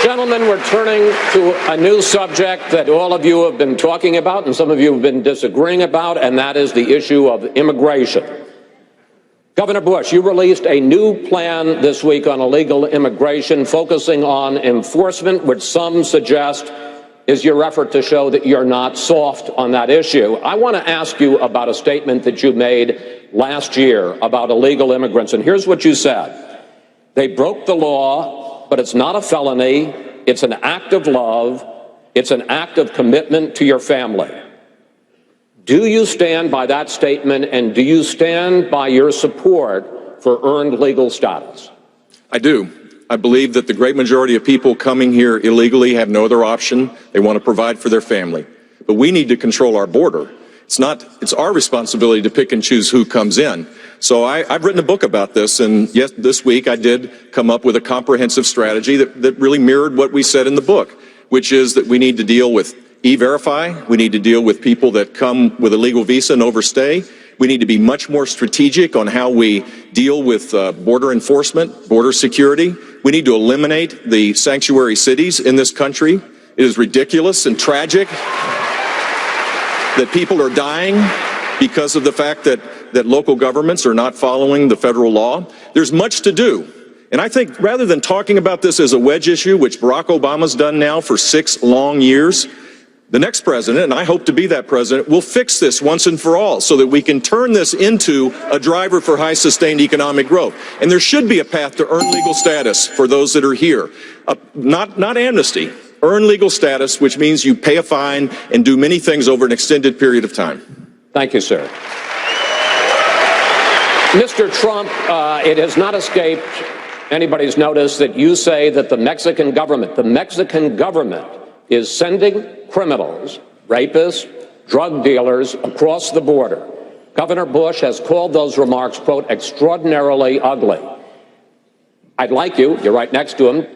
Gentlemen, we're turning to a new subject that all of you have been talking about and some of you have been disagreeing about, and that is the issue of immigration. Governor Bush, you released a new plan this week on illegal immigration, focusing on enforcement, which some suggest is your effort to show that you're not soft on that issue. I want to ask you about a statement that you made last year about illegal immigrants, and here's what you said. They broke the law, but it's not a felony. It's an act of love. It's an act of commitment to your family. Do you stand by that statement, and do you stand by your support for earned legal status? I do. I believe that the great majority of people coming here illegally have no other option. They want to provide for their family. But we need to control our border. It's our responsibility to pick and choose who comes in. So I've written a book about this, and yes, this week I did come up with a comprehensive strategy that really mirrored what we said in the book, which is that we need to deal with E-Verify. We need to deal with people that come with a legal visa and overstay. We need to be much more strategic on how we deal with border enforcement, border security. We need to eliminate the sanctuary cities in this country. It is ridiculous and tragic that people are dying because of the fact that local governments are not following the federal law. There's much to do. And I think rather than talking about this as a wedge issue, which Barack Obama's done now for 6 long years, the next president, and I hope to be that president, will fix this once and for all so that we can turn this into a driver for high sustained economic growth. And there should be a path to earn legal status for those that are here. Not amnesty, earn legal status, which means you pay a fine and do many things over an extended period of time. Thank you, sir. Mr. Trump, it has not escaped anybody's notice that you say that the Mexican government is sending criminals, rapists, drug dealers across the border. Governor Bush has called those remarks, quote, extraordinarily ugly. I'd like you're right next to him,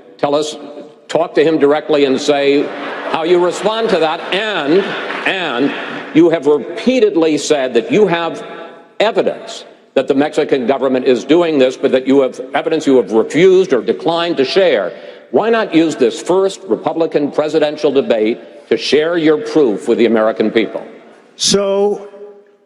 talk to him directly and say how you respond to that. And you have repeatedly said that you have evidence that the Mexican government is doing this, but that you have evidence you have refused or declined to share. Why not use this first Republican presidential debate to share your proof with the American people? So,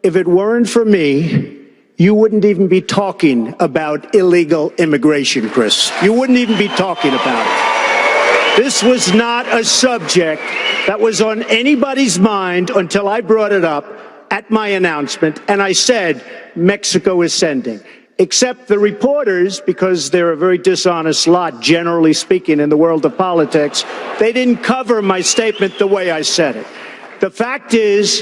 if it weren't for me, you wouldn't even be talking about illegal immigration, Chris. You wouldn't even be talking about it. This was not a subject that was on anybody's mind until I brought it up at my announcement, and I said Mexico is sending. Except the reporters, because they're a very dishonest lot, generally speaking, in the world of politics, they didn't cover my statement the way I said it. The fact is,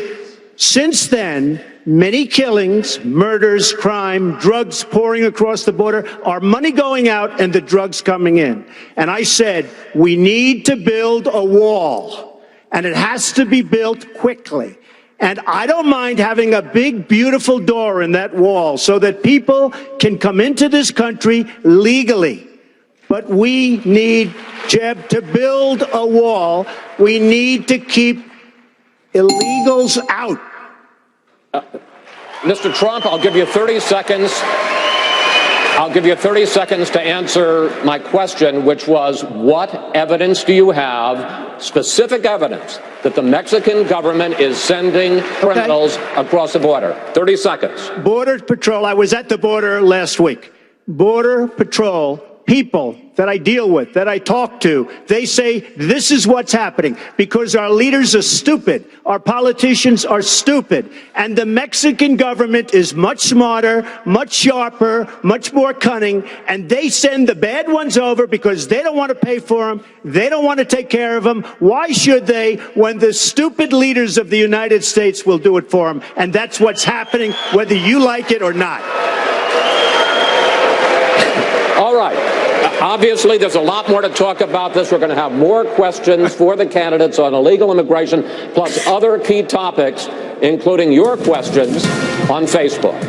since then, many killings, murders, crime, drugs pouring across the border, our money going out and the drugs coming in. And I said, we need to build a wall, and it has to be built quickly. And I don't mind having a big, beautiful door in that wall so that people can come into this country legally. But we need, Jeb, to build a wall. We need to keep illegals out. Mr. Trump, I'll give you 30 seconds. I'll give you 30 seconds to answer my question, which was, what evidence do you have, specific evidence, that the Mexican government is sending criminals across the border? 30 seconds. Border Patrol, I was at the border last week. Border Patrol, people that I deal with, that I talk to, they say this is what's happening because our leaders are stupid. Our politicians are stupid. And the Mexican government is much smarter, much sharper, much more cunning. And they send the bad ones over because they don't want to pay for them. They don't want to take care of them. Why should they when the stupid leaders of the United States will do it for them? And that's what's happening, whether you like it or not. All right. Obviously, there's a lot more to talk about this. We're going to have more questions for the candidates on illegal immigration, plus other key topics, including your questions on Facebook.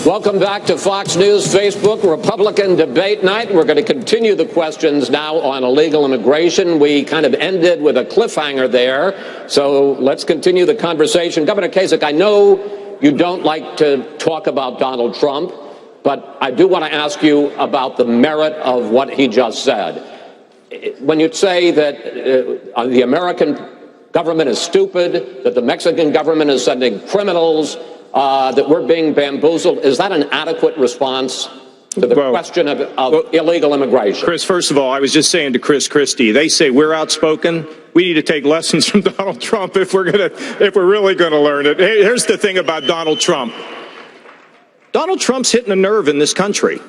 Welcome back to Fox News Facebook Republican Debate Night. We're going to continue the questions now on illegal immigration. We kind of ended with a cliffhanger there, so let's continue the conversation. Governor Kasich, I know you don't like to talk about Donald Trump, but I do want to ask you about the merit of what he just said. When you say that the American government is stupid, that the Mexican government is sending criminals, that we're being bamboozled, is that an adequate response to the question of illegal immigration? Chris, first of all, I was just saying to Chris Christie, they say we're outspoken. We need to take lessons from Donald Trump if we're really going to learn it. Hey, here's the thing about Donald Trump. Donald Trump's hitting a nerve in this country.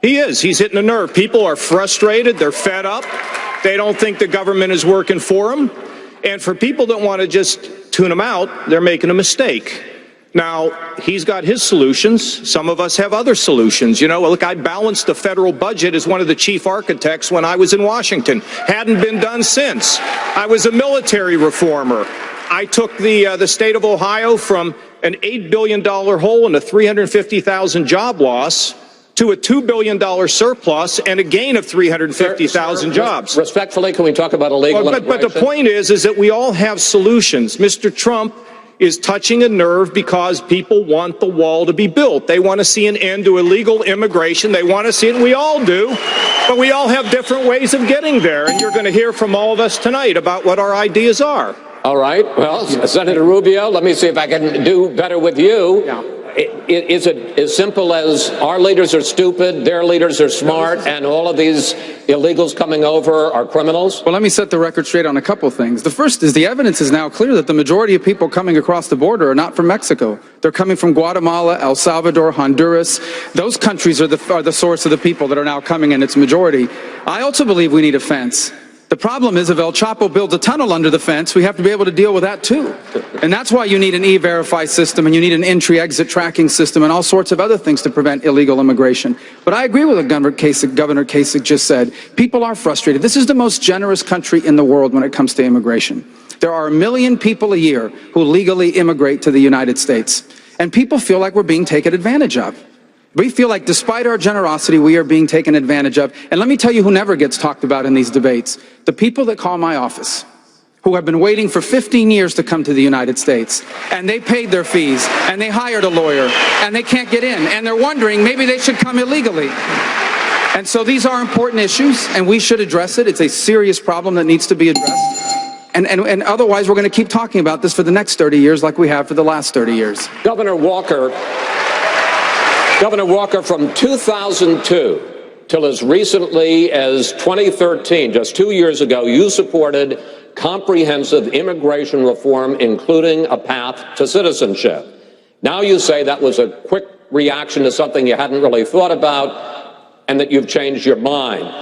He is. He's hitting a nerve. People are frustrated. They're fed up. They don't think the government is working for them. And for people that want to just tune him out, they're making a mistake. Now, he's got his solutions. Some of us have other solutions. You know, look, I balanced the federal budget as one of the chief architects when I was in Washington. Hadn't been done since. I was a military reformer. I took the state of Ohio from an $8 billion hole and a 350,000 job loss to a $2 billion surplus and a gain of 350,000 jobs. Respectfully, can we talk about illegal immigration? But the point is that we all have solutions. Mr. Trump is touching a nerve because people want the wall to be built. They want to see an end to illegal immigration. They want to see it, and we all do. But we all have different ways of getting there, and you're going to hear from all of us tonight about what our ideas are. All right. Well, Senator Rubio, let me see if I can do better with you. Yeah. Is it as simple as our leaders are stupid, their leaders are smart, and all of these illegals coming over are criminals? Well, let me set the record straight on a couple of things. The first is the evidence is now clear that the majority of people coming across the border are not from Mexico. They're coming from Guatemala, El Salvador, Honduras. Those countries are the source of the people that are now coming in its majority. I also believe we need a fence. The problem is if El Chapo builds a tunnel under the fence, we have to be able to deal with that too. And that's why you need an E-Verify system and you need an entry-exit tracking system and all sorts of other things to prevent illegal immigration. But I agree with what Governor Kasich just said. People are frustrated. This is the most generous country in the world when it comes to immigration. There are 1 million people a year who legally immigrate to the United States. And people feel like we're being taken advantage of. We feel like despite our generosity, we are being taken advantage of. And let me tell you who never gets talked about in these debates. The people that call my office, who have been waiting for 15 years to come to the United States. And they paid their fees, and they hired a lawyer, and they can't get in. And they're wondering, maybe they should come illegally. And so these are important issues, and we should address it. It's a serious problem that needs to be addressed. And otherwise, we're going to keep talking about this for the next 30 years like we have for the last 30 years. Governor Walker, from 2002 till as recently as 2013, just 2 years ago, you supported comprehensive immigration reform, including a path to citizenship. Now you say that was a quick reaction to something you hadn't really thought about and that you've changed your mind.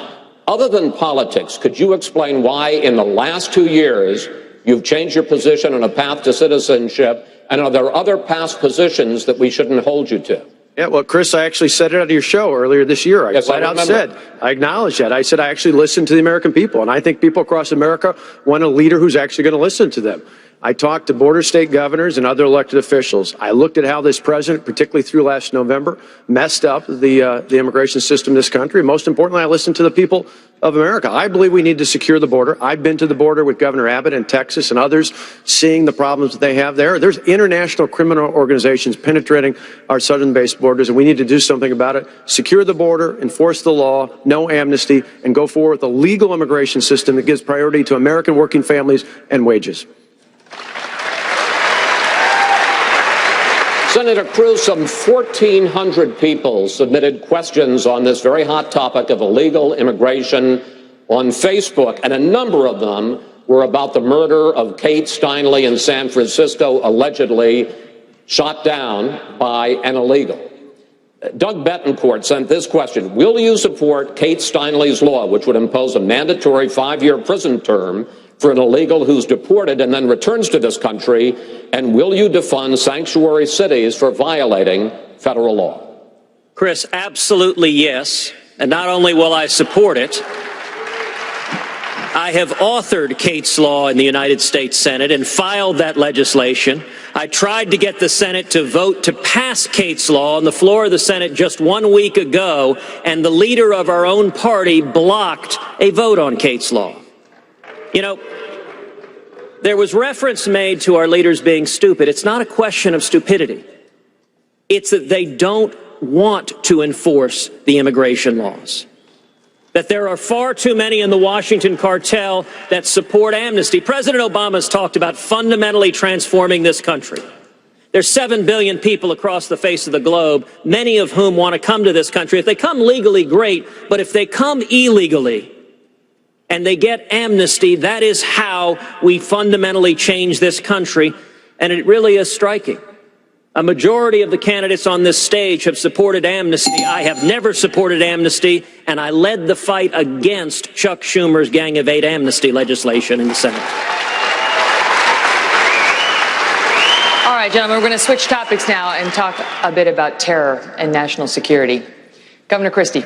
Other than politics, could you explain why in the last 2 years you've changed your position on a path to citizenship, and are there other past positions that we shouldn't hold you to? Yeah, well, Chris, I actually said it at your show earlier this year. I flat out said, I acknowledge that. I said I actually listened to the American people, and I think people across America want a leader who's actually going to listen to them. I talked to border state governors and other elected officials. I looked at how this president, particularly through last November, messed up the immigration system in this country. Most importantly, I listened to the people of America. I believe we need to secure the border. I've been to the border with Governor Abbott in Texas and others, seeing the problems that they have there. There's international criminal organizations penetrating our southern-based borders, and we need to do something about it. Secure the border, enforce the law, no amnesty, and go forward with a legal immigration system that gives priority to American working families and wages. Senator Cruz, some 1,400 people submitted questions on this very hot topic of illegal immigration on Facebook, and a number of them were about the murder of Kate Steinle in San Francisco, allegedly shot down by an illegal. Doug Betancourt sent this question: will you support Kate Steinle's law, which would impose a mandatory 5-year prison term for an illegal who's deported and then returns to this country? And will you defund sanctuary cities for violating federal law? Chris, absolutely yes. And not only will I support it, I have authored Kate's law in the United States Senate and filed that legislation. I tried to get the Senate to vote to pass Kate's law on the floor of the Senate just 1 week ago, and the leader of our own party blocked a vote on Kate's law. You know, there was reference made to our leaders being stupid. It's not a question of stupidity. It's that they don't want to enforce the immigration laws. That there are far too many in the Washington cartel that support amnesty. President Obama has talked about fundamentally transforming this country. There's 7 billion people across the face of the globe, many of whom want to come to this country. If they come legally, great, but if they come illegally and they get amnesty, that is how we fundamentally change this country, and it really is striking. A majority of the candidates on this stage have supported amnesty. I have never supported amnesty, and I led the fight against Chuck Schumer's Gang of Eight amnesty legislation in the Senate. All right, gentlemen, we're going to switch topics now and talk a bit about terror and national security. Governor Christie,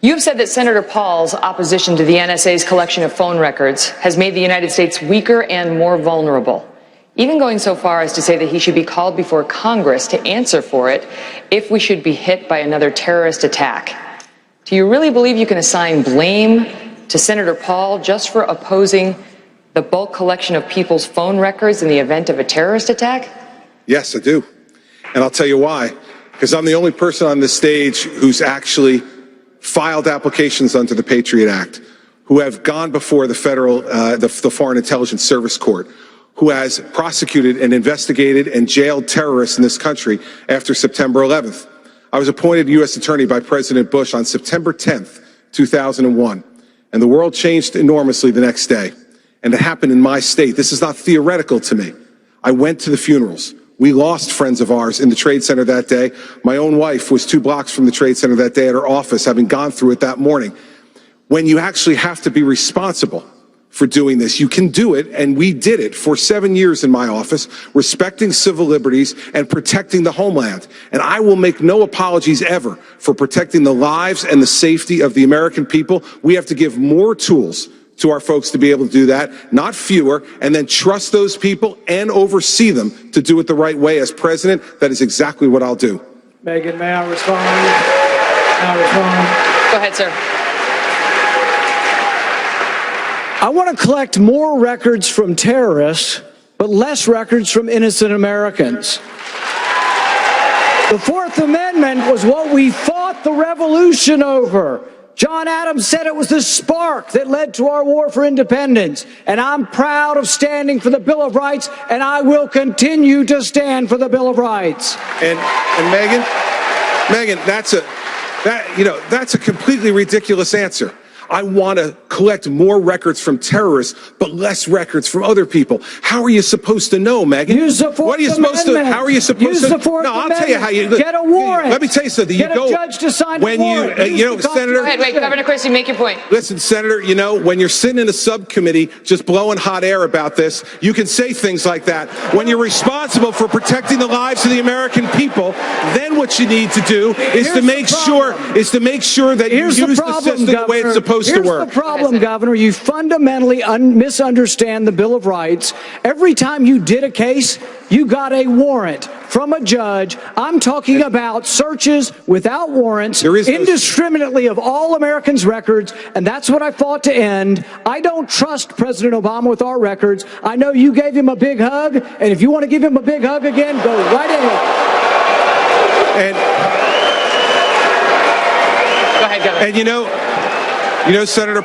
you've said that Senator Paul's opposition to the NSA's collection of phone records has made the United States weaker and more vulnerable, even going so far as to say that he should be called before Congress to answer for it if we should be hit by another terrorist attack. Do you really believe you can assign blame to Senator Paul just for opposing the bulk collection of people's phone records in the event of a terrorist attack? Yes, I do. And I'll tell you why. Because I'm the only person on this stage who's actually filed applications under the Patriot Act, who have gone before the federal, the Foreign Intelligence Service Court, who has prosecuted and investigated and jailed terrorists in this country after September 11th. I was appointed U.S. Attorney by President Bush on September 10th, 2001, and the world changed enormously the next day. And it happened in my state. This is not theoretical to me. I went to the funerals. We lost friends of ours in the Trade Center that day. My own wife was 2 blocks from the Trade Center that day at her office, having gone through it that morning. When you actually have to be responsible for doing this, you can do it, and we did it for 7 years in my office, respecting civil liberties and protecting the homeland. And I will make no apologies ever for protecting the lives and the safety of the American people. We have to give more tools to our folks to be able to do that, not fewer, and then trust those people and oversee them to do it the right way. As president, that is exactly what I'll do. Megan, may I respond? May I respond? Go ahead, sir. I want to collect more records from terrorists, but less records from innocent Americans. The Fourth Amendment was what we fought the revolution over. John Adams said it was the spark that led to our war for independence. And I'm proud of standing for the Bill of Rights, and I will continue to stand for the Bill of Rights. And Megan, that's a completely ridiculous answer. I want to collect more records from terrorists, but less records from other people. How are you supposed to know, Megan? Use the Fourth What are you supposed Amendment. to? How are you supposed Use to? the Fourth No, I'll Amendment. tell you how you Get a warrant. Let me tell you something. Get a judge to sign a when warrant. Senator. Go ahead, wait, Governor Christie, make your point. Listen, Senator, when you're sitting in a subcommittee just blowing hot air about this, you can say things like that. When you're responsible for protecting the lives of the American people, then what you need to do is to make sure that you use the system the way it's supposed to work. Here's the problem, Governor. You fundamentally misunderstand the Bill of Rights. Every time you did a case, you got a warrant from a judge. I'm talking about searches without warrants, indiscriminately of all Americans' records, and that's what I fought to end. I don't trust President Obama with our records. I know you gave him a big hug, and if you want to give him a big hug again, go right ahead. Go ahead, Governor. And Senator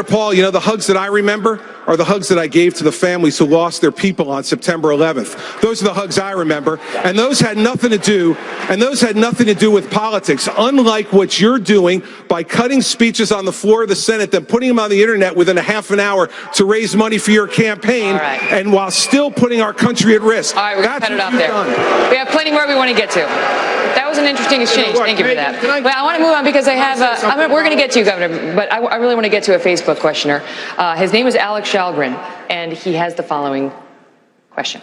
Paul, the hugs that I remember are the hugs that I gave to the families who lost their people on September 11th. Those are the hugs I remember, and those had nothing to do with politics, unlike what you're doing by cutting speeches on the floor of the Senate, then putting them on the internet within a half an hour to raise money for your campaign, and while still putting our country at risk. All right, we're going to cut it off there. We have plenty more we want to get to. That was an interesting exchange. Thank you for that. But I want to move on because I have, we're going to get to you, Governor, but I really want to get to a Facebook questioner. His name is Alex Shalgren, and he has the following question.